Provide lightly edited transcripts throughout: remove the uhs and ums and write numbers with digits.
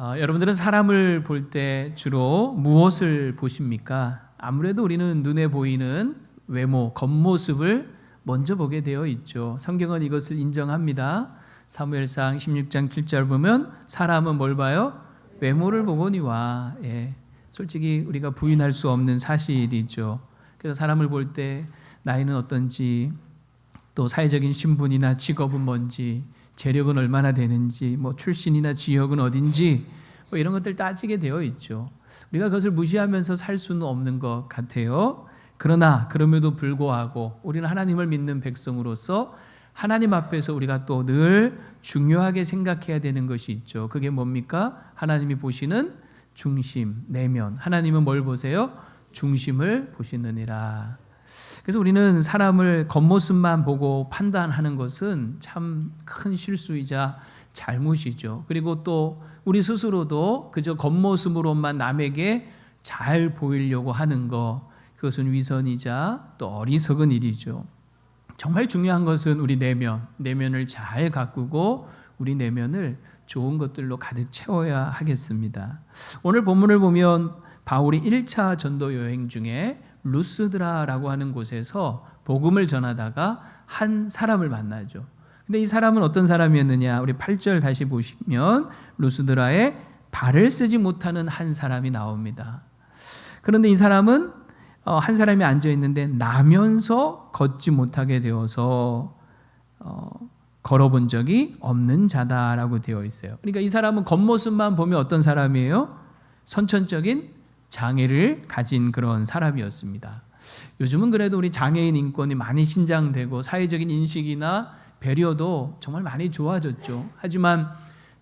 여러분들은 사람을 볼 때 주로 무엇을 보십니까? 아무래도 우리는 눈에 보이는 외모, 겉모습을 먼저 보게 되어 있죠. 성경은 이것을 인정합니다. 사무엘상 16장 7절 보면 사람은 뭘 봐요? 외모를 보거니와. 솔직히 우리가 부인할 수 없는 사실이죠. 그래서 사람을 볼 때 나이는 어떤지, 또 사회적인 신분이나 직업은 뭔지, 재력은 얼마나 되는지, 출신이나 지역은 어딘지, 이런 것들 따지게 되어 있죠. 우리가 그것을 무시하면서 살 수는 없는 것 같아요. 그러나 그럼에도 불구하고 우리는 하나님을 믿는 백성으로서 하나님 앞에서 우리가 또 늘 중요하게 생각해야 되는 것이 있죠. 그게 뭡니까? 하나님이 보시는 중심, 내면. 하나님은 뭘 보세요? 중심을 보시느니라. 그래서 우리는 사람을 겉모습만 보고 판단하는 것은 참 큰 실수이자 잘못이죠. 그리고 또 우리 스스로도 그저 겉모습으로만 남에게 잘 보이려고 하는 것, 그것은 위선이자 또 어리석은 일이죠. 정말 중요한 것은 우리 내면을 잘 가꾸고 우리 내면을 좋은 것들로 가득 채워야 하겠습니다. 오늘 본문을 보면 바울이 1차 전도 여행 중에 루스드라라고 하는 곳에서 복음을 전하다가 한 사람을 만나죠. 근데 이 사람은 어떤 사람이었느냐? 우리 8절 다시 보시면 루스드라에 발을 쓰지 못하는 한 사람이 나옵니다. 그런데 이 사람은 한 사람이 앉아 있는데 나면서 걷지 못하게 되어서 걸어본 적이 없는 자다라고 되어 있어요. 그러니까 이 사람은 겉모습만 보면 어떤 사람이에요? 선천적인 장애를 가진 그런 사람이었습니다. 요즘은 그래도 우리 장애인 인권이 많이 신장되고 사회적인 인식이나 배려도 정말 많이 좋아졌죠. 하지만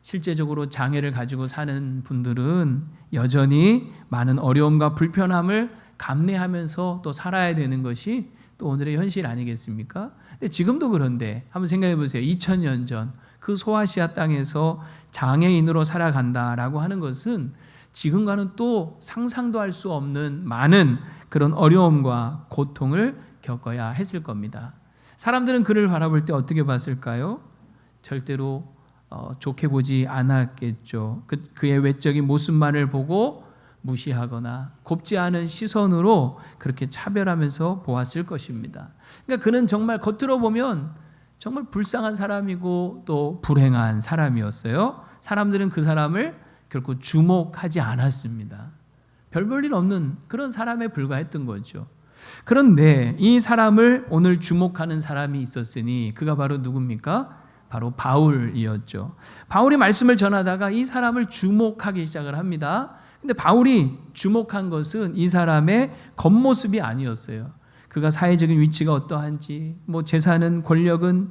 실제적으로 장애를 가지고 사는 분들은 여전히 많은 어려움과 불편함을 감내하면서 또 살아야 되는 것이 또 오늘의 현실 아니겠습니까? 근데 지금도 그런데 한번 생각해 보세요. 2000년 전 그 소아시아 땅에서 장애인으로 살아간다라고 하는 것은 지금과는 또 상상도 할 수 없는 많은 그런 어려움과 고통을 겪어야 했을 겁니다. 사람들은 그를 바라볼 때 어떻게 봤을까요? 절대로 좋게 보지 않았겠죠. 그의 외적인 모습만을 보고 무시하거나 곱지 않은 시선으로 그렇게 차별하면서 보았을 것입니다. 그러니까 그는 정말 겉으로 보면 정말 불쌍한 사람이고 또 불행한 사람이었어요. 사람들은 그 사람을 결코 주목하지 않았습니다. 별 볼 일 없는 그런 사람에 불과했던 거죠. 그런데 이 사람을 오늘 주목하는 사람이 있었으니 그가 바로 누굽니까? 바로 바울이었죠. 바울이 말씀을 전하다가 이 사람을 주목하기 시작을 합니다. 근데 바울이 주목한 것은 이 사람의 겉모습이 아니었어요. 그가 사회적인 위치가 어떠한지, 재산은, 권력은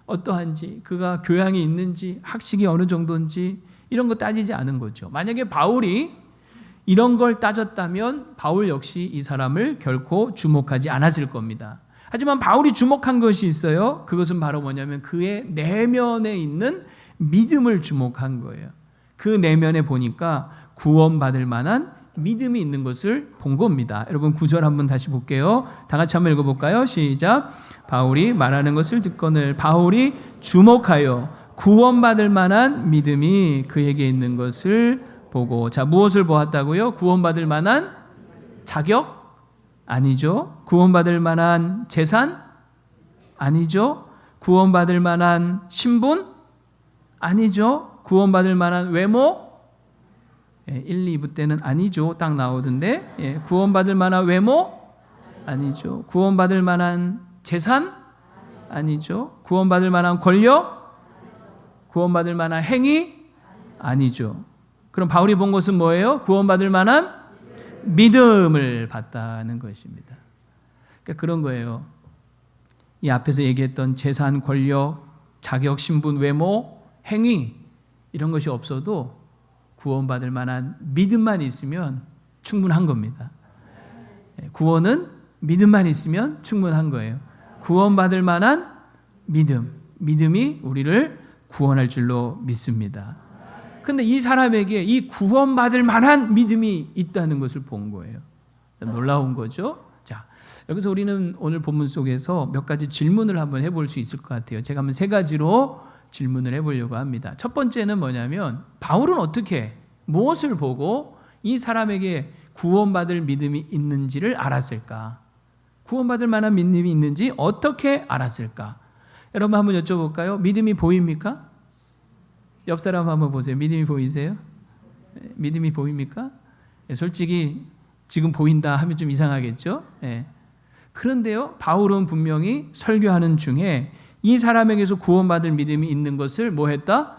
어떠한지, 그가 교양이 있는지, 학식이 어느 정도인지 이런 거 따지지 않은 거죠. 만약에 바울이 이런 걸 따졌다면 바울 역시 이 사람을 결코 주목하지 않았을 겁니다. 하지만 바울이 주목한 것이 있어요. 그것은 바로 뭐냐면 그의 내면에 있는 믿음을 주목한 거예요. 그 내면에 보니까 구원받을 만한 믿음이 있는 것을 본 겁니다. 여러분 9절 한번 다시 볼게요. 다 같이 한번 읽어볼까요? 시작. 바울이 말하는 것을 듣거늘 바울이 주목하여 구원받을 만한 믿음이 그에게 있는 것을 보고. 자, 무엇을 보았다고요? 구원받을 만한 자격? 아니죠. 구원받을 만한 재산? 아니죠. 구원받을 만한 신분? 아니죠. 구원받을 만한 외모? 1, 2부 때는 아니죠. 딱 나오던데. 구원받을 만한 외모? 아니죠. 구원받을 만한 재산? 아니죠. 구원받을 만한 권력? 구원받을 만한 행위? 아니죠. 그럼 바울이 본 것은 뭐예요? 구원받을 만한 믿음을 받다는 것입니다. 그러니까 그런 거예요. 이 앞에서 얘기했던 재산, 권력, 자격, 신분, 외모, 행위 이런 것이 없어도 구원받을 만한 믿음만 있으면 충분한 겁니다. 구원은 믿음만 있으면 충분한 거예요. 구원받을 만한 믿음이 우리를 구원할 줄로 믿습니다. 근데 이 사람에게 이 구원받을 만한 믿음이 있다는 것을 본 거예요. 놀라운 거죠. 자, 여기서 우리는 오늘 본문 속에서 몇 가지 질문을 한번 해볼 수 있을 것 같아요. 제가 한번 3가지로 질문을 해보려고 합니다. 첫 번째는 뭐냐면 바울은 어떻게 무엇을 보고 이 사람에게 구원받을 믿음이 있는지를 알았을까? 구원받을 만한 믿음이 있는지 어떻게 알았을까? 여러분 한번 여쭤볼까요? 믿음이 보입니까? 옆 사람 한번 보세요. 믿음이 보이세요? 믿음이 보입니까? 솔직히 지금 보인다 하면 좀 이상하겠죠? 그런데요, 바울은 분명히 설교하는 중에 이 사람에게서 구원받을 믿음이 있는 것을 뭐 했다?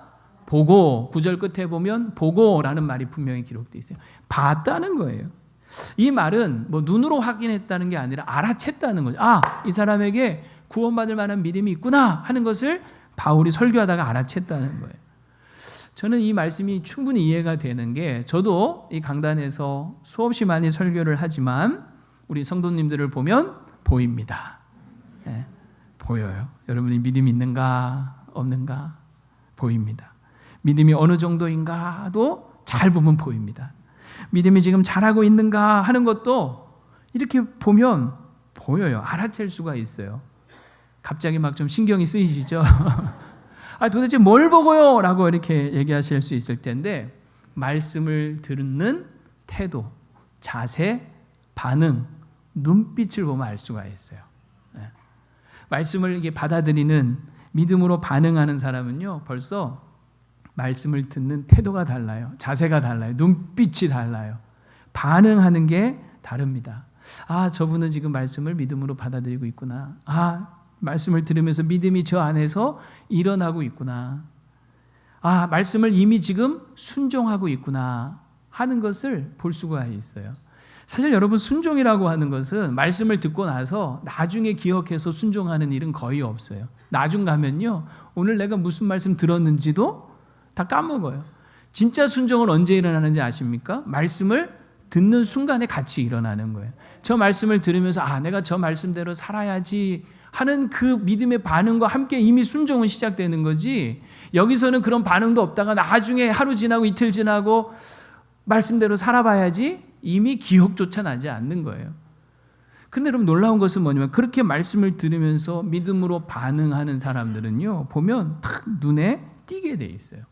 보고, 9절 끝에 보면 보고라는 말이 분명히 기록되어 있어요. 봤다는 거예요. 이 말은 뭐 눈으로 확인했다는 게 아니라 알아챘다는 거죠. 아, 이 사람에게 구원받을 만한 믿음이 있구나 하는 것을 바울이 설교하다가 알아챘다는 거예요. 저는 이 말씀이 충분히 이해가 되는 게, 저도 이 강단에서 수없이 많이 설교를 하지만 우리 성도님들을 보면 보입니다. 보여요. 여러분이 믿음이 있는가 없는가 보입니다. 믿음이 어느 정도인가도 잘 보면 보입니다. 믿음이 지금 잘하고 있는가 하는 것도 이렇게 보면 보여요. 알아챌 수가 있어요. 갑자기 막 좀 신경이 쓰이시죠? 아, 도대체 뭘 보고요? 라고 이렇게 얘기하실 수 있을 텐데, 말씀을 듣는 태도, 자세, 반응, 눈빛을 보면 알 수가 있어요. 말씀을 이게 받아들이는, 믿음으로 반응하는 사람은요, 벌써 말씀을 듣는 태도가 달라요. 자세가 달라요. 눈빛이 달라요. 반응하는 게 다릅니다. 아, 저분은 지금 말씀을 믿음으로 받아들이고 있구나. 아, 말씀을 들으면서 믿음이 저 안에서 일어나고 있구나. 아, 말씀을 이미 지금 순종하고 있구나 하는 것을 볼 수가 있어요. 사실 여러분, 순종이라고 하는 것은 말씀을 듣고 나서 나중에 기억해서 순종하는 일은 거의 없어요. 나중 가면요, 오늘 내가 무슨 말씀 들었는지도 다 까먹어요. 진짜 순종은 언제 일어나는지 아십니까? 말씀을 듣는 순간에 같이 일어나는 거예요. 저 말씀을 들으면서 아, 내가 저 말씀대로 살아야지 하는 그 믿음의 반응과 함께 이미 순종은 시작되는 거지, 여기서는 그런 반응도 없다가 나중에 하루 지나고 이틀 지나고 말씀대로 살아봐야지 이미 기억조차 나지 않는 거예요. 근데 여러분, 놀라운 것은 뭐냐면, 그렇게 말씀을 들으면서 믿음으로 반응하는 사람들은요, 보면 딱 눈에 띄게 돼 있어요.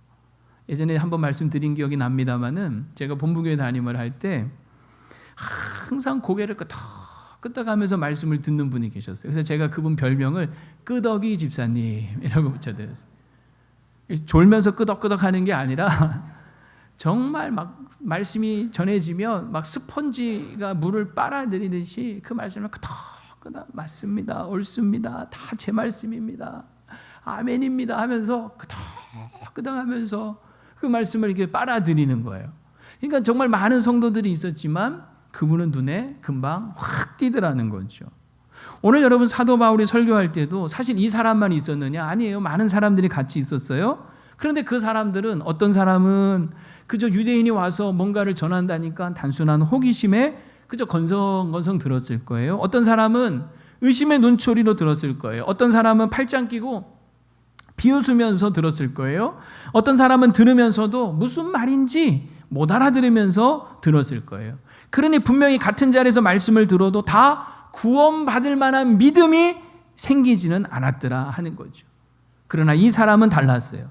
예전에 한번 말씀드린 기억이 납니다만은, 제가 본부교회 담임을 할 때 항상 고개를 끄덕하면서 말씀을 듣는 분이 계셨어요. 그래서 제가 그분 별명을 끄덕이 집사님이라고 붙여드렸어요. 졸면서 끄덕끄덕 하는 게 아니라 정말 막 말씀이 전해지면 막 스펀지가 물을 빨아들이듯이 그 말씀을 끄덕끄덕, 맞습니다, 옳습니다, 다 제 말씀입니다, 아멘입니다 하면서 끄덕끄덕 하면서 그 말씀을 이렇게 빨아들이는 거예요. 그러니까 정말 많은 성도들이 있었지만 그분은 눈에 금방 확 띄더라는 거죠. 오늘 여러분, 사도 바울이 설교할 때도 사실 이 사람만 있었느냐? 아니에요. 많은 사람들이 같이 있었어요. 그런데 그 사람들은, 어떤 사람은 그저 유대인이 와서 뭔가를 전한다니까 단순한 호기심에 그저 건성건성 들었을 거예요. 어떤 사람은 의심의 눈초리로 들었을 거예요. 어떤 사람은 팔짱 끼고 비웃으면서 들었을 거예요. 어떤 사람은 들으면서도 무슨 말인지 못 알아들으면서 들었을 거예요. 그러니 분명히 같은 자리에서 말씀을 들어도 다 구원받을 만한 믿음이 생기지는 않았더라 하는 거죠. 그러나 이 사람은 달랐어요.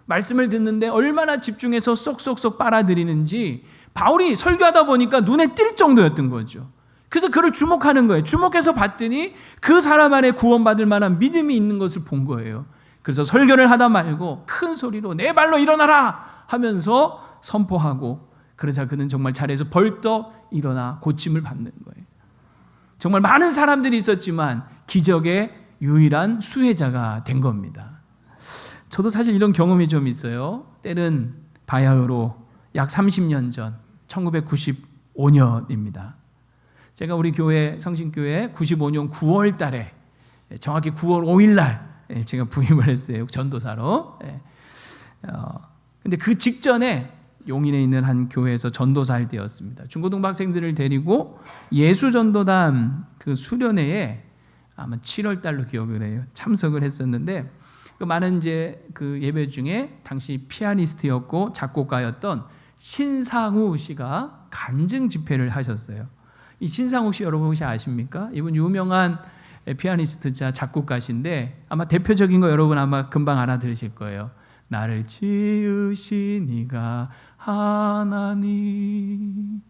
말씀을 듣는데 얼마나 집중해서 쏙쏙쏙 빨아들이는지 바울이 설교하다 보니까 눈에 띌 정도였던 거죠. 그래서 그를 주목하는 거예요. 주목해서 봤더니 그 사람 안에 구원받을 만한 믿음이 있는 것을 본 거예요. 그래서 설교를 하다 말고 큰 소리로 내 발로 일어나라 하면서 선포하고, 그러자 그는 정말 자리에서 벌떡 일어나 고침을 받는 거예요. 정말 많은 사람들이 있었지만 기적의 유일한 수혜자가 된 겁니다. 저도 사실 이런 경험이 좀 있어요. 때는 바야흐로 약 30년 전 1995년입니다. 제가 우리 교회, 성신교회 95년 9월 달에, 정확히 9월 5일 날 제가 부임을 했어요. 전도사로. 근데 그 직전에 용인에 있는 한 교회에서 전도사 할 때였습니다. 중고등부 학생들을 데리고 예수전도단 그 수련회에 아마 7월 달로 기억을 해요. 참석을 했었는데, 그 많은 이제 그 예배 중에 당시 피아니스트였고 작곡가였던 신상우 씨가 간증 집회를 하셨어요. 이 신상우 씨 여러분 혹시 아십니까? 이분 유명한 피아니스트자 작곡가신데 아마 대표적인 거 여러분 아마 금방 알아들으실 거예요. 나를 지으신 이가 하나님,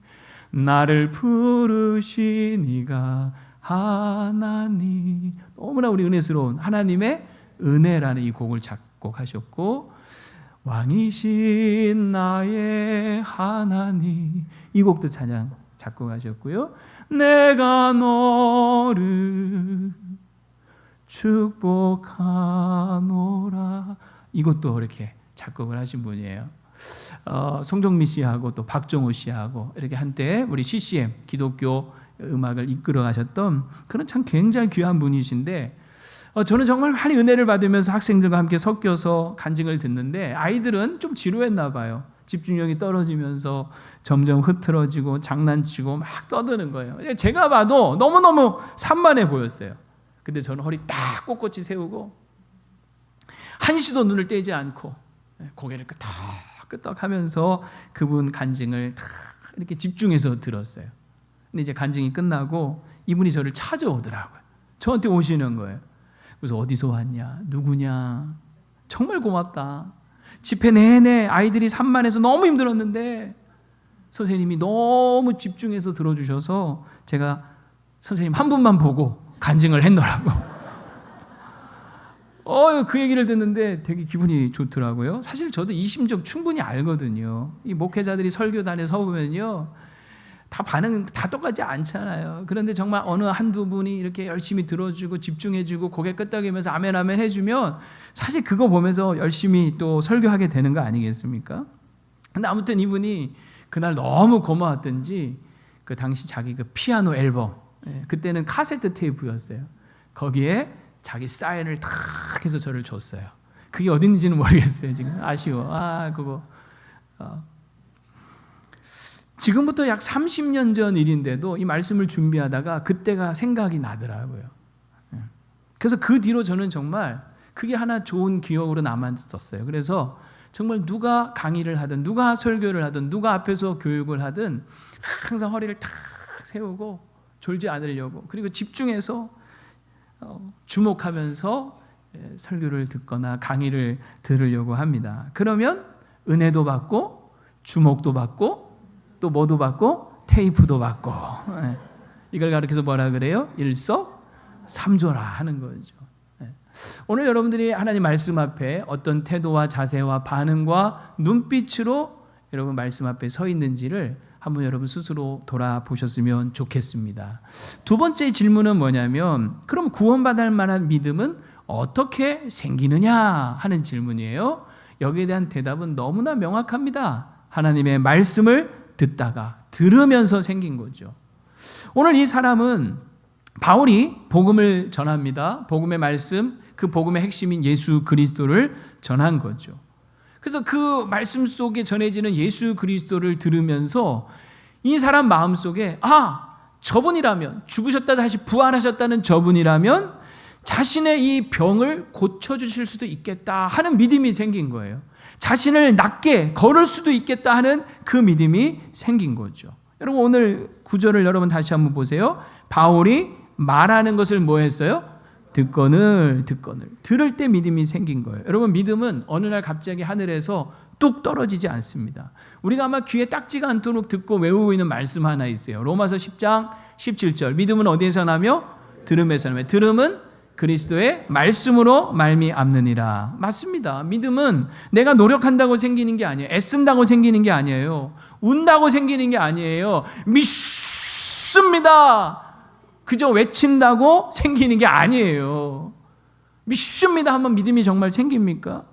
나를 부르신 이가 하나님. 너무나 우리 은혜스러운 하나님의 은혜라는 이 곡을 작곡하셨고, 왕이신 나의 하나님, 이 곡도 찬양 작곡하셨고요. 내가 너를 축복하노라, 이것도 이렇게 작곡을 하신 분이에요. 송정미 씨하고 또 박정호 씨하고 이렇게 한때 우리 CCM 기독교 음악을 이끌어 가셨던 그런 참 굉장히 귀한 분이신데, 저는 정말 많이 은혜를 받으면서 학생들과 함께 섞여서 간증을 듣는데, 아이들은 좀 지루했나 봐요. 집중력이 떨어지면서 점점 흐트러지고 장난치고 막 떠드는 거예요. 제가 봐도 너무너무 산만해 보였어요. 근데 저는 허리 딱 꼿꼿이 세우고 한시도 눈을 떼지 않고 고개를 끄덕끄덕 하면서 그분 간증을 다 이렇게 집중해서 들었어요. 근데 이제 간증이 끝나고 이분이 저를 찾아오더라고요. 저한테 오시는 거예요. 그래서 어디서 왔냐, 누구냐, 정말 고맙다. 집회 내내 아이들이 산만해서 너무 힘들었는데 선생님이 너무 집중해서 들어주셔서 제가 선생님 한 분만 보고 간증을 했노라고. 그 얘기를 듣는데 되게 기분이 좋더라고요. 사실 저도 이 심정 충분히 알거든요. 이 목회자들이 설교단에 서보면요, 다 반응은 다 똑같지 않잖아요. 그런데 정말 어느 한두 분이 이렇게 열심히 들어주고 집중해주고 고개 끄덕이면서 아멘 아멘 해주면 사실 그거 보면서 열심히 또 설교하게 되는 거 아니겠습니까? 근데 아무튼 이분이 그날 너무 고마웠던지 그 당시 자기 그 피아노 앨범, 그때는 카세트 테이프였어요. 거기에 자기 사인을 탁 해서 저를 줬어요. 그게 어디 있는지는 모르겠어요. 지금 아쉬워. 그거 지금부터 약 30년 전 일인데도 이 말씀을 준비하다가 그때가 생각이 나더라고요. 그래서 그 뒤로 저는 정말 그게 하나 좋은 기억으로 남았었어요. 그래서 정말 누가 강의를 하든 누가 설교를 하든 누가 앞에서 교육을 하든 항상 허리를 탁 세우고 졸지 않으려고, 그리고 집중해서 주목하면서 설교를 듣거나 강의를 들으려고 합니다. 그러면 은혜도 받고 주목도 받고 또 뭐도 받고 테이프도 받고, 이걸 가르쳐서 뭐라 그래요? 일석삼조라 하는 거죠. 오늘 여러분들이 하나님 말씀 앞에 어떤 태도와 자세와 반응과 눈빛으로 여러분 말씀 앞에 서 있는지를 한번 여러분 스스로 돌아보셨으면 좋겠습니다. 두 번째 질문은 뭐냐면, 그럼 구원받을 만한 믿음은 어떻게 생기느냐 하는 질문이에요. 여기에 대한 대답은 너무나 명확합니다. 하나님의 말씀을 듣다가 들으면서 생긴 거죠. 오늘 이 사람은 바울이 복음을 전합니다. 복음의 말씀, 그 복음의 핵심인 예수 그리스도를 전한 거죠. 그래서 그 말씀 속에 전해지는 예수 그리스도를 들으면서 이 사람 마음속에 저분이라면, 죽으셨다 다시 부활하셨다는 저분이라면 자신의 이 병을 고쳐주실 수도 있겠다 하는 믿음이 생긴 거예요. 자신을 낫게 걸을 수도 있겠다 하는 그 믿음이 생긴 거죠. 여러분 오늘 구절을 여러분 다시 한번 보세요. 바울이 말하는 것을 뭐 했어요? 듣거늘 들을 때 믿음이 생긴 거예요. 여러분 믿음은 어느 날 갑자기 하늘에서 뚝 떨어지지 않습니다. 우리가 아마 귀에 딱지가 않도록 듣고 외우고 있는 말씀 하나 있어요. 로마서 10장 17절, 믿음은 어디에서 나며? 들음에서 나며, 들음은 그리스도의 말씀으로 말미암느니라. 맞습니다. 믿음은 내가 노력한다고 생기는 게 아니에요. 애쓴다고 생기는 게 아니에요. 운다고 생기는 게 아니에요. 믿습니다. 그저 외친다고 생기는 게 아니에요. 믿습니다 하면 믿음이 정말 생깁니까?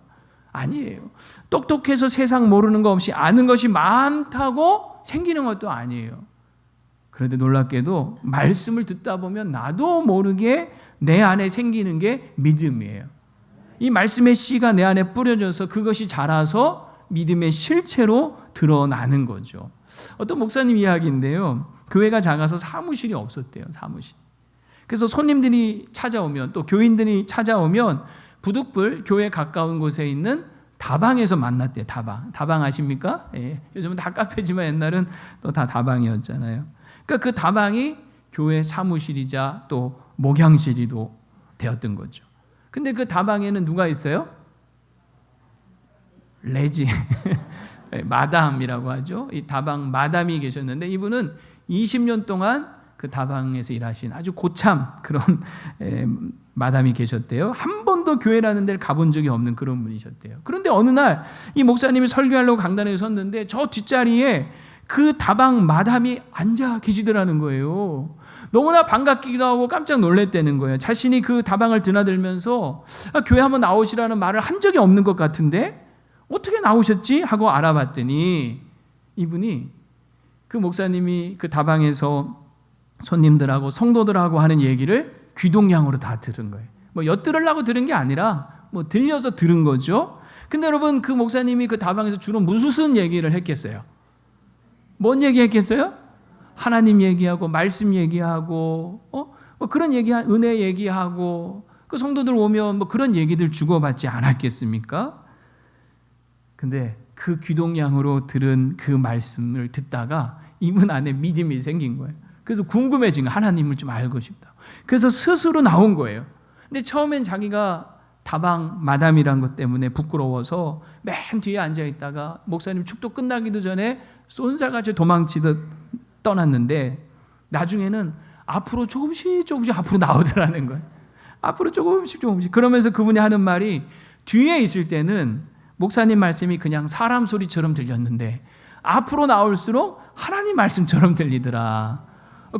아니에요. 똑똑해서 세상 모르는 거 없이 아는 것이 많다고 생기는 것도 아니에요. 그런데 놀랍게도 말씀을 듣다 보면 나도 모르게 내 안에 생기는 게 믿음이에요. 이 말씀의 씨가 내 안에 뿌려져서 그것이 자라서 믿음의 실체로 드러나는 거죠. 어떤 목사님 이야기인데요. 교회가 작아서 사무실이 없었대요. 사무실. 그래서 손님들이 찾아오면, 또 교인들이 찾아오면 부득불 교회 가까운 곳에 있는 다방에서 만났대요. 다방 아십니까? 예. 요즘은 다 카페지만 옛날은 또 다 다방이었잖아요. 그러니까 그 다방이 교회 사무실이자 또 목양실이도 되었던 거죠. 근데 그 다방에는 누가 있어요? 레지 마담이라고 하죠. 이 다방 마담이 계셨는데 이분은 20년 동안 그 다방에서 일하신 아주 고참 그런 마담이 계셨대요. 한 번도 교회라는 데를 가본 적이 없는 그런 분이셨대요. 그런데 어느 날 이 목사님이 설교하려고 강단에 섰는데 저 뒷자리에 그 다방 마담이 앉아 계시더라는 거예요. 너무나 반갑기도 하고 깜짝 놀랐다는 거예요. 자신이 그 다방을 드나들면서 교회 한번 나오시라는 말을 한 적이 없는 것 같은데 어떻게 나오셨지? 하고 알아봤더니 이분이 그 목사님이 그 다방에서 손님들하고 성도들하고 하는 얘기를 귀동냥으로 다 들은 거예요. 뭐 엿들으려고 들은 게 아니라 뭐 들려서 들은 거죠. 근데 여러분 그 목사님이 그 다방에서 주로 무슨 얘기를 했겠어요? 뭔 얘기 했겠어요? 하나님 얘기하고 말씀 얘기하고 뭐 그런 얘기, 은혜 얘기하고 그 성도들 오면 뭐 그런 얘기들 주고받지 않았겠습니까? 근데 그 귀동냥으로 들은 그 말씀을 듣다가 이분 안에 믿음이 생긴 거예요. 그래서 궁금해진 거예요. 하나님을 좀 알고 싶다. 그래서 스스로 나온 거예요. 근데 처음엔 자기가 다방 마담이란 것 때문에 부끄러워서 맨 뒤에 앉아있다가 목사님 축도 끝나기도 전에 쏜살같이 도망치듯 떠났는데 나중에는 앞으로 조금씩 앞으로 나오더라는 거예요. 앞으로 조금씩 그러면서 그분이 하는 말이 뒤에 있을 때는 목사님 말씀이 그냥 사람 소리처럼 들렸는데 앞으로 나올수록 하나님 말씀처럼 들리더라.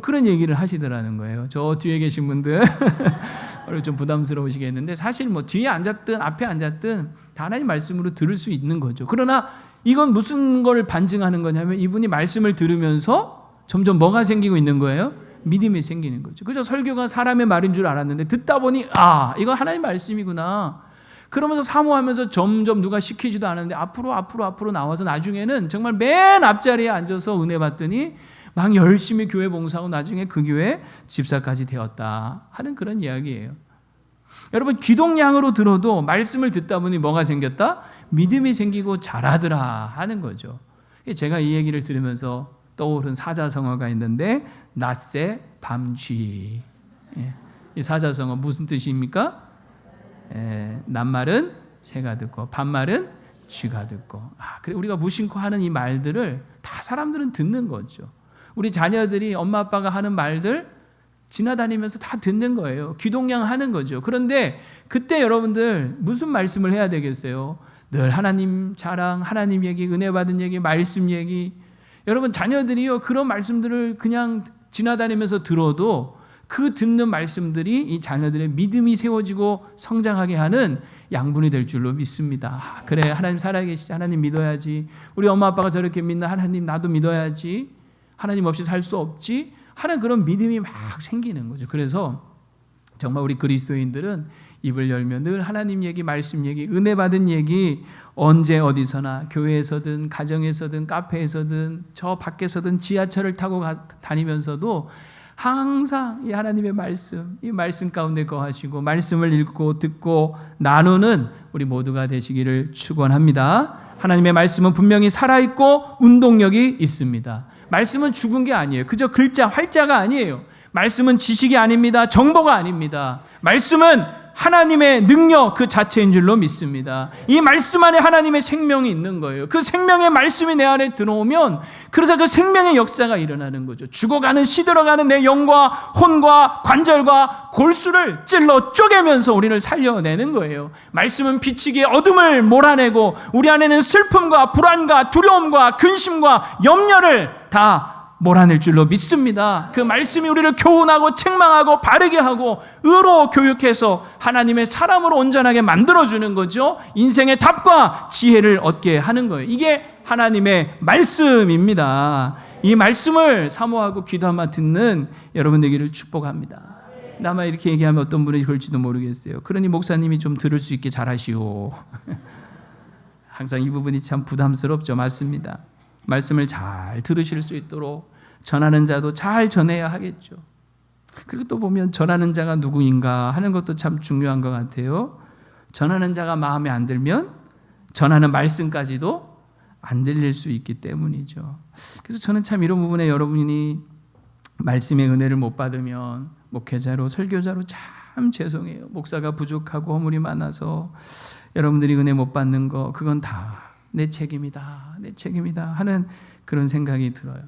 그런 얘기를 하시더라는 거예요. 저 뒤에 계신 분들 좀 부담스러우시겠는데 사실 뭐 뒤에 앉았든 앞에 앉았든 다 하나님 말씀으로 들을 수 있는 거죠. 그러나 이건 무슨 걸 반증하는 거냐면 이분이 말씀을 들으면서 점점 뭐가 생기고 있는 거예요? 믿음이 생기는 거죠. 그죠? 설교가 사람의 말인 줄 알았는데 듣다 보니 이거 하나님 말씀이구나. 그러면서 사모하면서 점점 누가 시키지도 않았는데 앞으로 나와서 나중에는 정말 맨 앞자리에 앉아서 은혜 받더니 막 열심히 교회 봉사하고 나중에 그 교회 집사까지 되었다 하는 그런 이야기예요. 여러분 귀동냥으로 들어도 말씀을 듣다 보니 뭐가 생겼다? 믿음이 생기고 잘하더라 하는 거죠. 제가 이 얘기를 들으면서 떠오른 사자성어가 있는데 낮새 밤쥐. 이 사자성어 무슨 뜻입니까? 낮말은 새가 듣고 밤말은 쥐가 듣고. 그래 우리가 무심코 하는 이 말들을 다 사람들은 듣는 거죠. 우리 자녀들이 엄마 아빠가 하는 말들 지나다니면서 다 듣는 거예요. 귀동냥 하는 거죠. 그런데 그때 여러분들 무슨 말씀을 해야 되겠어요? 늘 하나님 자랑, 하나님 얘기, 은혜 받은 얘기, 말씀 얘기. 여러분 자녀들이요 그런 말씀들을 그냥 지나다니면서 들어도 그 듣는 말씀들이 이 자녀들의 믿음이 세워지고 성장하게 하는 양분이 될 줄로 믿습니다. 그래 하나님 살아계시지, 하나님 믿어야지. 우리 엄마 아빠가 저렇게 믿는 하나님 나도 믿어야지. 하나님 없이 살 수 없지 하는 그런 믿음이 막 생기는 거죠. 그래서 정말 우리 그리스도인들은 입을 열면 늘 하나님 얘기, 말씀 얘기, 은혜 받은 얘기 언제 어디서나 교회에서든 가정에서든 카페에서든 저 밖에서든 지하철을 타고 다니면서도 항상 이 하나님의 말씀, 이 말씀 가운데 거하시고 말씀을 읽고 듣고 나누는 우리 모두가 되시기를 축원합니다. 하나님의 말씀은 분명히 살아있고 운동력이 있습니다. 말씀은 죽은 게 아니에요. 그저 글자, 활자가 아니에요. 말씀은 지식이 아닙니다. 정보가 아닙니다. 말씀은 하나님의 능력 그 자체인 줄로 믿습니다. 이 말씀 안에 하나님의 생명이 있는 거예요. 그 생명의 말씀이 내 안에 들어오면 그래서 그 생명의 역사가 일어나는 거죠. 죽어가는 시들어가는 내 영과 혼과 관절과 골수를 찔러 쪼개면서 우리를 살려내는 거예요. 말씀은 빛이기에 어둠을 몰아내고 우리 안에는 슬픔과 불안과 두려움과 근심과 염려를 다 몰아낼 줄로 믿습니다. 그 말씀이 우리를 교훈하고 책망하고 바르게 하고 의로 교육해서 하나님의 사람으로 온전하게 만들어주는 거죠. 인생의 답과 지혜를 얻게 하는 거예요. 이게 하나님의 말씀입니다. 이 말씀을 사모하고 기도하며 듣는 여러분 되기를 축복합니다. 아마 이렇게 얘기하면 어떤 분이 그럴지도 모르겠어요. 그러니 목사님이 좀 들을 수 있게 잘하시오. 항상 이 부분이 참 부담스럽죠. 맞습니다. 말씀을 잘 들으실 수 있도록 전하는 자도 잘 전해야 하겠죠. 그리고 또 보면 전하는 자가 누구인가 하는 것도 참 중요한 것 같아요. 전하는 자가 마음에 안 들면 전하는 말씀까지도 안 들릴 수 있기 때문이죠. 그래서 저는 참 이런 부분에 여러분이 말씀의 은혜를 못 받으면 목회자로 설교자로 참 죄송해요. 목사가 부족하고 허물이 많아서 여러분들이 은혜 못 받는 거 그건 다 내 책임이다, 내 책임이다 하는 그런 생각이 들어요.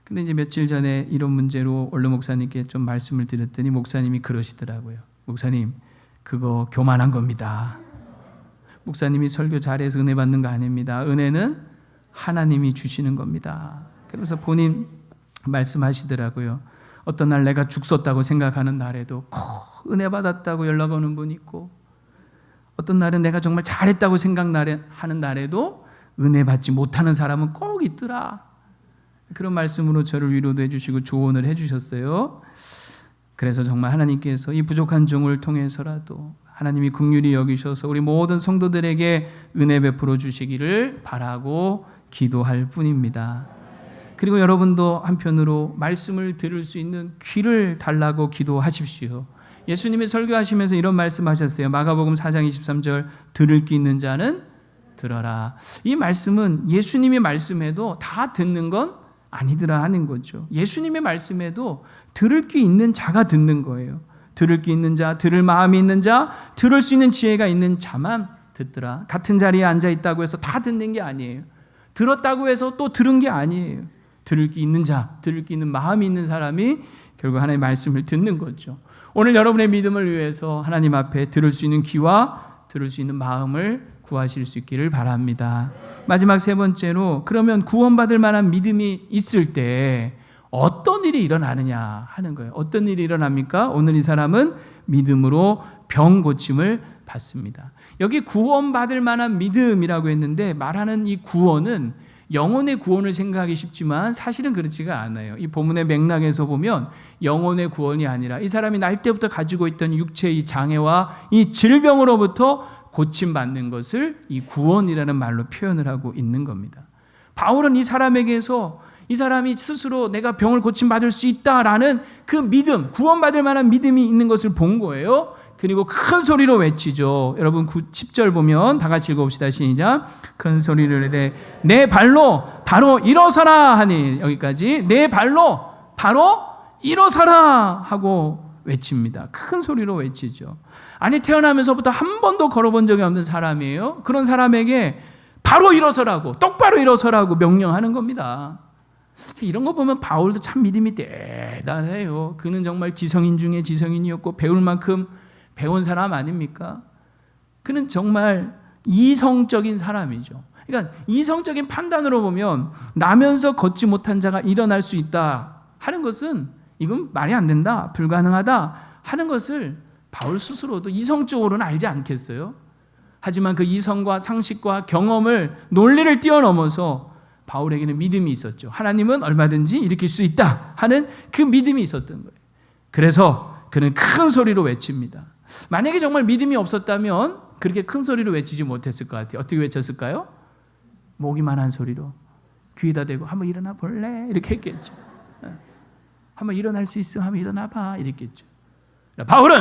근데 이제 며칠 전에 이런 문제로 원로 목사님께 좀 말씀을 드렸더니 목사님이 그러시더라고요. 목사님, 그거 교만한 겁니다. 목사님이 설교 잘해서 은혜 받는 거 아닙니다. 은혜는 하나님이 주시는 겁니다. 그래서 본인 말씀하시더라고요. 어떤 날 내가 죽 썼다고 생각하는 날에도 은혜 받았다고 연락 오는 분 있고, 어떤 날은 내가 정말 잘했다고 생각하는 날에도 은혜 받지 못하는 사람은 꼭 있더라. 그런 말씀으로 저를 위로도 해주시고 조언을 해주셨어요. 그래서 정말 하나님께서 이 부족한 종을 통해서라도 하나님이 긍휼히 여기셔서 우리 모든 성도들에게 은혜 베풀어 주시기를 바라고 기도할 뿐입니다. 그리고 여러분도 한편으로 말씀을 들을 수 있는 귀를 달라고 기도하십시오. 예수님이 설교하시면서 이런 말씀하셨어요. 마가복음 4장 23절, 들을 귀 있는 자는 들어라. 이 말씀은 예수님이 말씀해도 다 듣는 건 아니더라 하는 거죠. 예수님의 말씀에도 들을 귀 있는 자가 듣는 거예요. 들을 귀 있는 자, 들을 마음이 있는 자, 들을 수 있는 지혜가 있는 자만 듣더라. 같은 자리에 앉아 있다고 해서 다 듣는 게 아니에요. 들었다고 해서 또 들은 게 아니에요. 들을 귀 있는 자, 들을 귀 있는 마음이 있는 사람이 결국 하나님의 말씀을 듣는 거죠. 오늘 여러분의 믿음을 위해서 하나님 앞에 들을 수 있는 귀와 들을 수 있는 마음을 구하실 수 있기를 바랍니다. 마지막 세 번째로, 그러면 구원받을 만한 믿음이 있을 때 어떤 일이 일어나느냐 하는 거예요. 어떤 일이 일어납니까? 오늘 이 사람은 믿음으로 병 고침을 받습니다. 여기 구원받을 만한 믿음이라고 했는데, 말하는 이 구원은 영혼의 구원을 생각하기 쉽지만 사실은 그렇지가 않아요. 이 본문의 맥락에서 보면 영혼의 구원이 아니라 이 사람이 날 때부터 가지고 있던 육체의 장애와 이 질병으로부터 고침받는 것을 이 구원이라는 말로 표현을 하고 있는 겁니다. 바울은 이 사람에게서 이 사람이 스스로 내가 병을 고침받을 수 있다라는 그 믿음, 구원받을 만한 믿음이 있는 것을 본 거예요. 그리고 큰 소리로 외치죠. 여러분 10절 보면 다 같이 읽어봅시다. 시작. 큰 소리를 내 발로 바로 일어서라 하니, 여기까지 내 발로 바로 일어서라 하고 외칩니다. 큰 소리로 외치죠. 아니, 태어나면서부터 한 번도 걸어본 적이 없는 사람이에요. 그런 사람에게 바로 일어서라고, 똑바로 일어서라고 명령하는 겁니다. 이런 거 보면 바울도 참 믿음이 대단해요. 그는 정말 지성인 중에 지성인이었고 배울 만큼 배운 사람 아닙니까? 그는 정말 이성적인 사람이죠. 그러니까 이성적인 판단으로 보면 나면서 걷지 못한 자가 일어날 수 있다 하는 것은 이건 말이 안 된다, 불가능하다 하는 것을 바울 스스로도 이성적으로는 알지 않겠어요? 하지만 그 이성과 상식과 경험을, 논리를 뛰어넘어서 바울에게는 믿음이 있었죠. 하나님은 얼마든지 일으킬 수 있다 하는 그 믿음이 있었던 거예요. 그래서 그는 큰 소리로 외칩니다. 만약에 정말 믿음이 없었다면 그렇게 큰 소리로 외치지 못했을 것 같아요. 어떻게 외쳤을까요? 모기만한 소리로 귀에다 대고 한번 일어나 볼래? 이렇게 했겠죠. 한번 일어날 수 있어? 한번 일어나 봐. 이랬겠죠. 바울은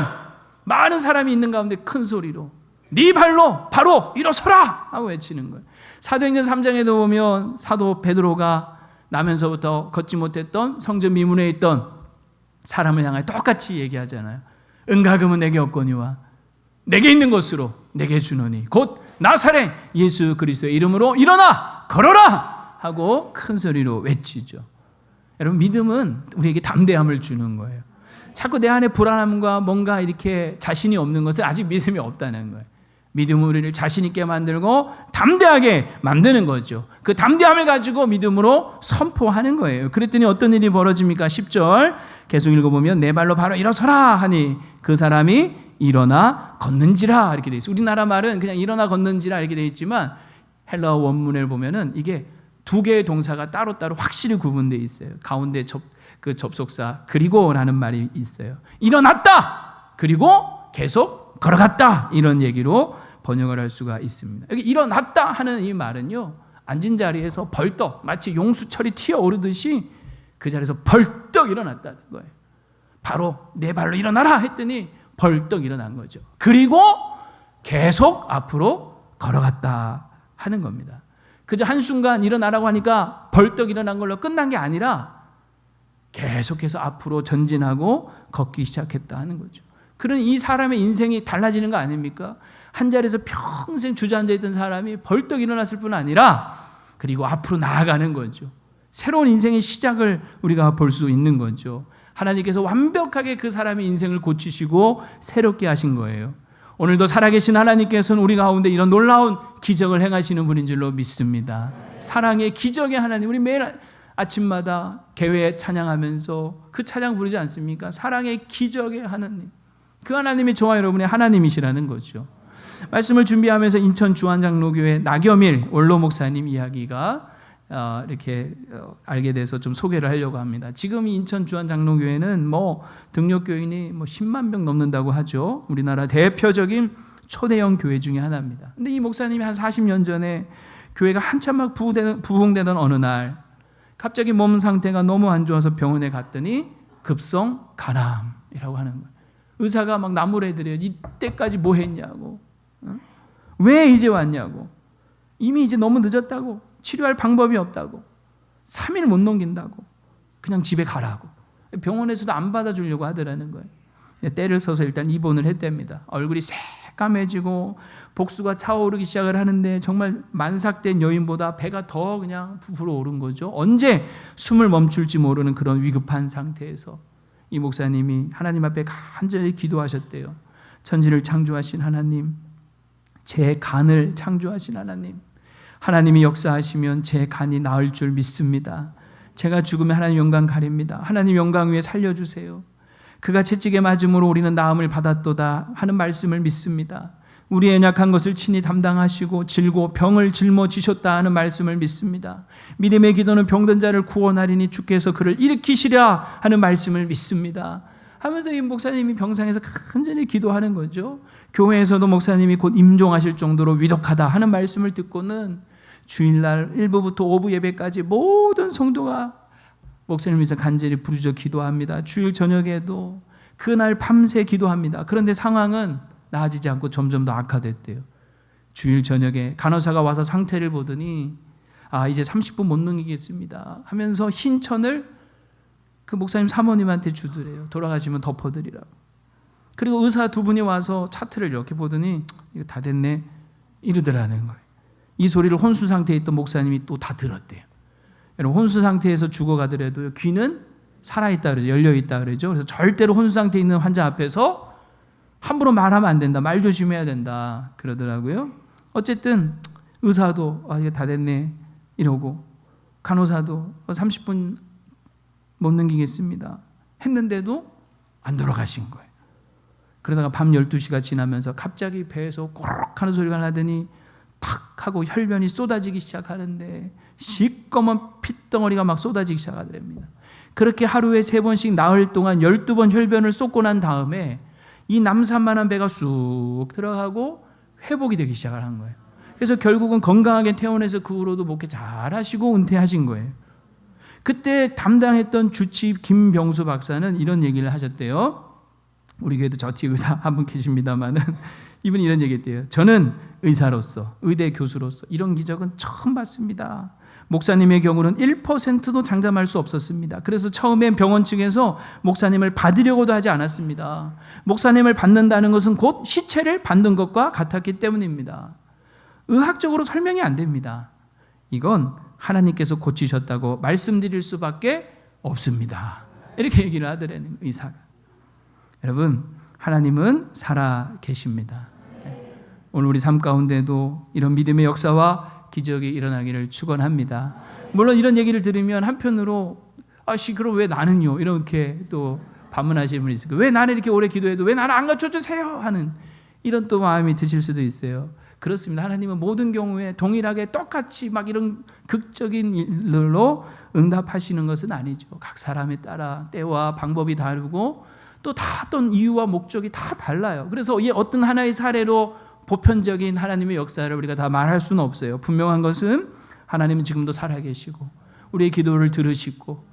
많은 사람이 있는 가운데 큰 소리로 네 발로 바로 일어서라 하고 외치는 거예요. 사도행전 3장에도 보면 사도 베드로가 나면서부터 걷지 못했던 성전 미문에 있던 사람을 향해 똑같이 얘기하잖아요. 은과 금은 내게 없거니와 내게 있는 것으로 내게 주노니 곧 나사렛 예수 그리스도의 이름으로 일어나 걸어라 하고 큰 소리로 외치죠. 여러분, 믿음은 우리에게 담대함을 주는 거예요. 자꾸 내 안에 불안함과 뭔가 이렇게 자신이 없는 것은 아직 믿음이 없다는 거예요. 믿음은 우리를 자신 있게 만들고 담대하게 만드는 거죠. 그 담대함을 가지고 믿음으로 선포하는 거예요. 그랬더니 어떤 일이 벌어집니까? 10절 계속 읽어보면 내 발로 바로 일어서라 하니 그 사람이 일어나 걷는지라 이렇게 돼 있어요. 우리나라 말은 그냥 일어나 걷는지라 이렇게 돼 있지만 헬라어 원문을 보면은 이게 두 개의 동사가 따로따로 확실히 구분되어 있어요. 가운데 그 접속사 그리고라는 말이 있어요. 일어났다 그리고 계속 걸어갔다 이런 얘기로 번역을 할 수가 있습니다. 여기 일어났다 하는 이 말은요, 앉은 자리에서 벌떡 마치 용수철이 튀어오르듯이 그 자리에서 벌떡 일어났다는 거예요. 바로 내 발로 일어나라 했더니 벌떡 일어난 거죠. 그리고 계속 앞으로 걸어갔다 하는 겁니다. 그저 한순간 일어나라고 하니까 벌떡 일어난 걸로 끝난 게 아니라 계속해서 앞으로 전진하고 걷기 시작했다 하는 거죠. 그런 이 사람의 인생이 달라지는 거 아닙니까? 한 자리에서 평생 주저앉아 있던 사람이 벌떡 일어났을 뿐 아니라 그리고 앞으로 나아가는 거죠. 새로운 인생의 시작을 우리가 볼 수 있는 거죠. 하나님께서 완벽하게 그 사람의 인생을 고치시고 새롭게 하신 거예요. 오늘도 살아계신 하나님께서는 우리 가운데 이런 놀라운 기적을 행하시는 분인 줄로 믿습니다. 사랑의 기적의 하나님, 우리 매일 아침마다 개회 찬양하면서 그 찬양 부르지 않습니까? 사랑의 기적의 하나님, 그 하나님이 저와 여러분의 하나님이시라는 거죠. 말씀을 준비하면서 인천 주안장로교회 나겸일 원로 목사님 이야기가 이렇게 알게 돼서 좀 소개를 하려고 합니다. 지금 인천 주안장로교회는 등록 교인이 10만 명 넘는다고 하죠. 우리나라 대표적인 초대형 교회 중에 하나입니다. 근데 이 목사님이 한 40년 전에 교회가 한참 막 부흥되던 어느 날 갑자기 몸 상태가 너무 안 좋아서 병원에 갔더니 급성 간암이라고 하는 거예요. 의사가 막 나무래들어요. 이때까지 뭐 했냐고, 왜 이제 왔냐고, 이미 이제 너무 늦었다고, 치료할 방법이 없다고, 3일 못 넘긴다고, 그냥 집에 가라고. 병원에서도 안 받아주려고 하더라는 거예요. 때를 서서 일단 입원을 했답니다. 얼굴이 새까매지고 복수가 차오르기 시작을 하는데 정말 만삭된 여인보다 배가 더 그냥 부풀어 오른 거죠. 언제 숨을 멈출지 모르는 그런 위급한 상태에서 이 목사님이 하나님 앞에 간절히 기도하셨대요. 천지를 창조하신 하나님, 제 간을 창조하신 하나님, 하나님이 역사하시면 제 간이 나을 줄 믿습니다. 제가 죽으면 하나님 영광 가립니다. 하나님 영광 위에 살려주세요. 그가 채찍에 맞음으로 우리는 나음을 받았도다 하는 말씀을 믿습니다. 우리의 연약한 것을 친히 담당하시고 질고 병을 짊어지셨다 하는 말씀을 믿습니다. 믿음의 기도는 병든 자를 구원하리니 주께서 그를 일으키시랴 하는 말씀을 믿습니다. 하면서 이 목사님이 병상에서 간절히 기도하는 거죠. 교회에서도 목사님이 곧 임종하실 정도로 위독하다 하는 말씀을 듣고는 주일날 1부부터 오후 예배까지 모든 성도가 목사님을 위해서 간절히 부르짖어 기도합니다. 주일 저녁에도 그날 밤새 기도합니다. 그런데 상황은 나아지지 않고 점점 더 악화됐대요. 주일 저녁에 간호사가 와서 상태를 보더니 이제 30분 못 넘기겠습니다 하면서 흰 천을 그 목사님 사모님한테 주더래요. 돌아가시면 덮어드리라고. 그리고 의사 두 분이 와서 차트를 이렇게 보더니 이거 다 됐네 이러더라는 거예요. 이 소리를 혼수 상태에 있던 목사님이 또 다 들었대요. 여러분, 혼수 상태에서 죽어가더라도 귀는 살아있다 그러죠. 열려있다 그러죠. 그래서 절대로 혼수 상태에 있는 환자 앞에서 함부로 말하면 안 된다. 말 조심해야 된다 그러더라고요. 어쨌든 의사도 이게 다 됐네 이러고, 간호사도 30분 못 넘기겠습니다 했는데도 안 돌아가신 거예요. 그러다가 밤 12시가 지나면서 갑자기 배에서 꼬록 하는 소리가 나더니 탁 하고 혈변이 쏟아지기 시작하는데 시꺼먼 핏덩어리가 막 쏟아지기 시작하더랍니다. 그렇게 하루에 3번씩 나흘 동안 12번 혈변을 쏟고 난 다음에 이 남산만한 배가 쑥 들어가고 회복이 되기 시작을 한 거예요. 그래서 결국은 건강하게 퇴원해서 그 후로도 목회 잘 하시고 은퇴하신 거예요. 그때 담당했던 주치의 김병수 박사는 이런 얘기를 하셨대요. 우리 교회도 저 뒤에 의사 한 분 계십니다만은 이분이 이런 얘기했대요. 저는 의사로서, 의대 교수로서 이런 기적은 처음 봤습니다. 목사님의 경우는 1%도 장담할 수 없었습니다. 그래서 처음엔 병원 측에서 목사님을 받으려고도 하지 않았습니다. 목사님을 받는다는 것은 곧 시체를 받는 것과 같았기 때문입니다. 의학적으로 설명이 안 됩니다. 이건 하나님께서 고치셨다고 말씀드릴 수밖에 없습니다. 이렇게 얘기를 하더라는 의사가. 여러분, 하나님은 살아 계십니다. 오늘 우리 삶 가운데도 이런 믿음의 역사와 기적이 일어나기를 축원합니다. 물론 이런 얘기를 들으면 한편으로 그럼 왜 나는요? 이렇게 또 반문하시는 분이 있을 거예요. 왜 나는 이렇게 오래 기도해도 왜 나는 안 갖춰주세요? 하는 이런 또 마음이 드실 수도 있어요. 그렇습니다. 하나님은 모든 경우에 동일하게 똑같이 막 이런 극적인 일들로 응답하시는 것은 아니죠. 각 사람에 따라 때와 방법이 다르고 또 다 어떤 이유와 목적이 다 달라요. 그래서 이 어떤 하나의 사례로 보편적인 하나님의 역사를 우리가 다 말할 수는 없어요. 분명한 것은 하나님은 지금도 살아계시고 우리의 기도를 들으시고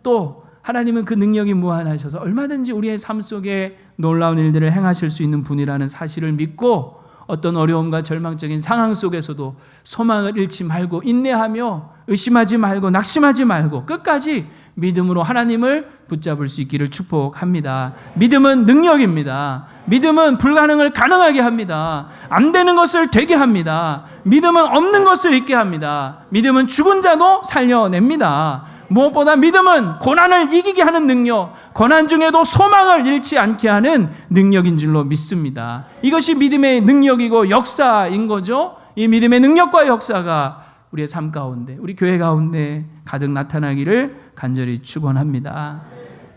또 하나님은 그 능력이 무한하셔서 얼마든지 우리의 삶 속에 놀라운 일들을 행하실 수 있는 분이라는 사실을 믿고 어떤 어려움과 절망적인 상황 속에서도 소망을 잃지 말고 인내하며 의심하지 말고 낙심하지 말고 끝까지 믿음으로 하나님을 붙잡을 수 있기를 축복합니다. 믿음은 능력입니다. 믿음은 불가능을 가능하게 합니다. 안 되는 것을 되게 합니다. 믿음은 없는 것을 있게 합니다. 믿음은 죽은 자도 살려냅니다. 무엇보다 믿음은 고난을 이기게 하는 능력, 고난 중에도 소망을 잃지 않게 하는 능력인 줄로 믿습니다. 이것이 믿음의 능력이고 역사인 거죠. 이 믿음의 능력과 역사가 우리의 삶 가운데, 우리 교회 가운데 가득 나타나기를 간절히 축원합니다.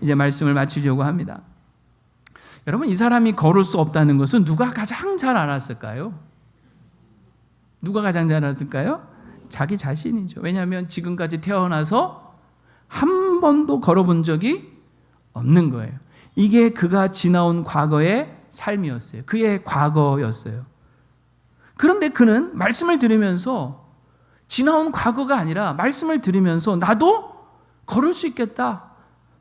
이제 말씀을 마치려고 합니다. 여러분, 이 사람이 걸을 수 없다는 것은 누가 가장 잘 알았을까요? 누가 가장 잘 알았을까요? 자기 자신이죠. 왜냐하면 지금까지 태어나서 한 번도 걸어본 적이 없는 거예요. 이게 그가 지나온 과거의 삶이었어요. 그의 과거였어요. 그런데 그는 말씀을 들으면서 지나온 과거가 아니라 말씀을 들으면서 나도 걸을 수 있겠다,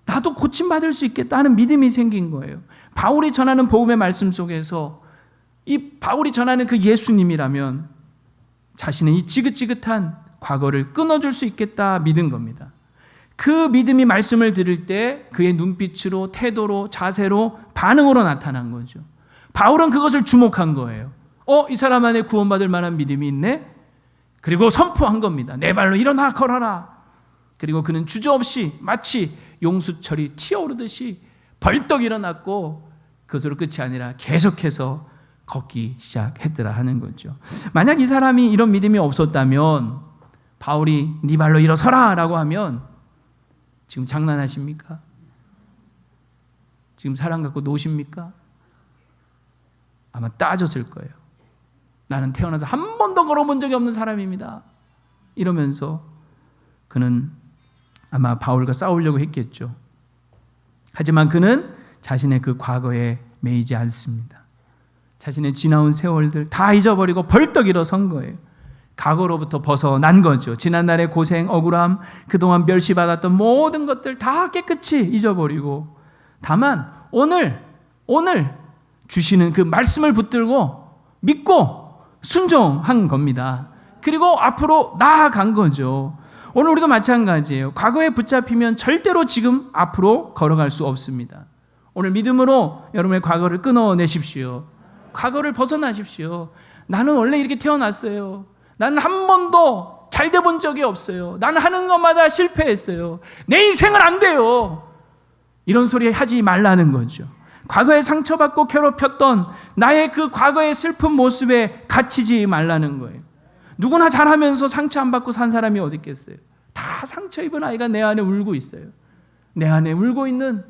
나도 고침받을 수 있겠다 하는 믿음이 생긴 거예요. 바울이 전하는 복음의 말씀 속에서 이 바울이 전하는 그 예수님이라면 자신의 이 지긋지긋한 과거를 끊어줄 수 있겠다 믿은 겁니다. 그 믿음이 말씀을 들을 때 그의 눈빛으로, 태도로, 자세로, 반응으로 나타난 거죠. 바울은 그것을 주목한 거예요. 이 사람 안에 구원받을 만한 믿음이 있네? 그리고 선포한 겁니다. 내 발로 일어나 걸어라. 그리고 그는 주저없이 마치 용수철이 튀어오르듯이 벌떡 일어났고 그것으로 끝이 아니라 계속해서 걷기 시작했더라 하는 거죠. 만약 이 사람이 이런 믿음이 없었다면 바울이 네 발로 일어서라 라고 하면 지금 장난하십니까? 지금 사람 갖고 노십니까? 아마 따졌을 거예요. 나는 태어나서 한 번도 걸어본 적이 없는 사람입니다. 이러면서 그는 아마 바울과 싸우려고 했겠죠. 하지만 그는 자신의 그 과거에 매이지 않습니다. 자신의 지나온 세월들 다 잊어버리고 벌떡 일어선 거예요. 과거로부터 벗어난 거죠. 지난날의 고생, 억울함, 그동안 멸시받았던 모든 것들 다 깨끗이 잊어버리고 다만 오늘 주시는 그 말씀을 붙들고 믿고 순종한 겁니다. 그리고 앞으로 나아간 거죠. 오늘 우리도 마찬가지예요. 과거에 붙잡히면 절대로 지금 앞으로 걸어갈 수 없습니다. 오늘 믿음으로 여러분의 과거를 끊어내십시오. 과거를 벗어나십시오. 나는 원래 이렇게 태어났어요. 나는 한 번도 잘 돼 본 적이 없어요. 나는 하는 것마다 실패했어요. 내 인생은 안 돼요. 이런 소리 하지 말라는 거죠. 과거에 상처받고 괴롭혔던 나의 그 과거의 슬픈 모습에 갇히지 말라는 거예요. 누구나 잘하면서 상처 안 받고 산 사람이 어디 있겠어요? 다 상처 입은 아이가 내 안에 울고 있어요. 내 안에 울고 있는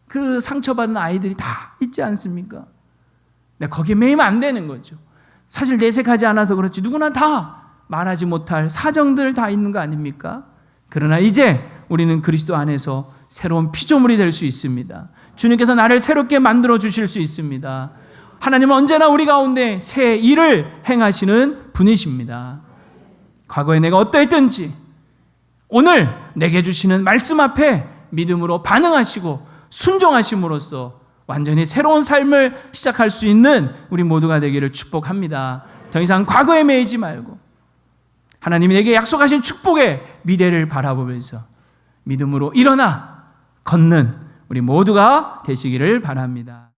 그 상처받은 아이들이 다 있지 않습니까? 거기에 매이면 안 되는 거죠. 사실 내색하지 않아서 그렇지 누구나 다 말하지 못할 사정들 다 있는 거 아닙니까? 그러나 이제 우리는 그리스도 안에서 새로운 피조물이 될 수 있습니다. 주님께서 나를 새롭게 만들어 주실 수 있습니다. 하나님은 언제나 우리 가운데 새 일을 행하시는 분이십니다. 과거에 내가 어떠했든지 오늘 내게 주시는 말씀 앞에 믿음으로 반응하시고 순종하심으로써 완전히 새로운 삶을 시작할 수 있는 우리 모두가 되기를 축복합니다. 더 이상 과거에 매이지 말고 하나님이 내게 약속하신 축복의 미래를 바라보면서 믿음으로 일어나 걷는 우리 모두가 되시기를 바랍니다.